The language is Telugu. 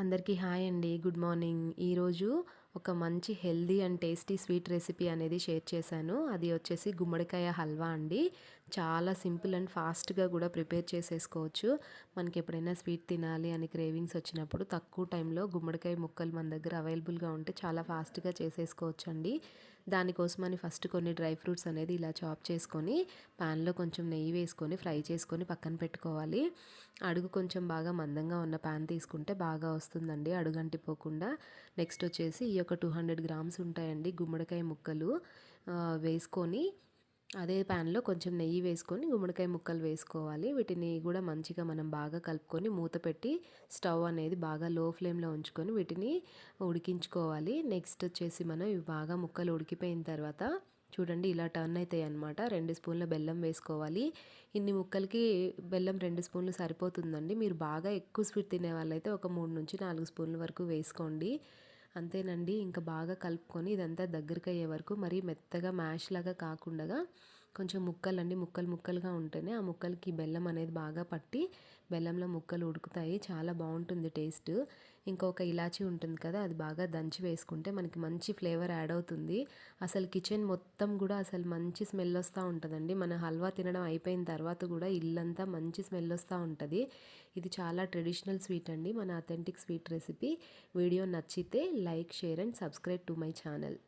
అందరికీ హాయ్ అండి. Good morning. ఈరోజు ఒక మంచి healthy and tasty sweet recipe అనేది షేర్ చేశాను. అది వచ్చేసి గుమ్మడికాయ హల్వా అండి. చాలా సింపుల్ అండ్ ఫాస్ట్‌గా కూడా ప్రిపేర్ చేసేసుకోవచ్చు. మనకి ఎప్పుడైనా స్వీట్ తినాలి అని క్రేవింగ్స్ వచ్చినప్పుడు తక్కువ టైంలో గుమ్మడికాయ ముక్కలు మన దగ్గర అవైలబుల్‌గా ఉంటే చాలా ఫాస్ట్‌గా చేసేసుకోవచ్చండి. దానికోసమని ఫస్ట్ కొన్ని డ్రై ఫ్రూట్స్ అనేది ఇలా చాప్ చేసుకొని పాన్‌లో కొంచెం నెయ్యి వేసుకొని ఫ్రై చేసుకొని పక్కన పెట్టుకోవాలి. అడుగు కొంచెం బాగా మందంగా ఉన్న పాన్ తీసుకుంటే బాగా వస్తుందండి అడుగంటిపోకుండా. నెక్స్ట్ వచ్చేసి ఈ యొక్క 200 గ్రామ్స్ ఉంటాయండి గుమ్మడికాయ ముక్కలు వేసుకొని అదే ప్యాన్లో కొంచెం నెయ్యి వేసుకొని గుమ్మడికాయ ముక్కలు వేసుకోవాలి. వీటిని కూడా మంచిగా మనం బాగా కలుపుకొని మూత పెట్టి స్టవ్ అనేది బాగా లో ఫ్లేమ్లో ఉంచుకొని వీటిని ఉడికించుకోవాలి. నెక్స్ట్ వచ్చేసి మనం ఇవి బాగా ముక్కలు ఉడికిపోయిన తర్వాత చూడండి ఇలా టర్న్ అవుతాయి అన్నమాట. 2 స్పూన్ల బెల్లం వేసుకోవాలి. ఇన్ని ముక్కలకి బెల్లం 2 స్పూన్లు సరిపోతుందండి. మీరు బాగా ఎక్కువ స్వీట్ తినే వాళ్ళైతే ఒక 3-4 స్పూన్ల వరకు వేసుకోండి. అంతేనండి. ఇంకా బాగా కలుపుకొని ఇదంతా దగ్గరికి అయ్యే వరకు మరీ మెత్తగా మ్యాష్ లాగా కాకుండా కొంచెం ముక్కలండి ముక్కలు ముక్కలుగా ఉంటేనే ఆ ముక్కలకి బెల్లం అనేది బాగా పట్టి బెల్లంలో ముక్కలు ఉడుకుతాయి. చాలా బాగుంటుంది టేస్ట్. ఇంకొక ఇలాచీ ఉంటుంది కదా, అది బాగా దంచి వేసుకుంటే మనకి మంచి ఫ్లేవర్ యాడ్ అవుతుంది. అసలు కిచెన్ మొత్తం కూడా అసలు మంచి స్మెల్ వస్తూ ఉంటుందండి. మన హల్వా తినడం అయిపోయిన తర్వాత కూడా ఇల్లంతా మంచి స్మెల్ వస్తూ ఉంటుంది. ఇది చాలా ట్రెడిషనల్ స్వీట్ అండి, మన అథెంటిక్ స్వీట్ రెసిపీ. వీడియో నచ్చితే like, share and subscribe to my channel.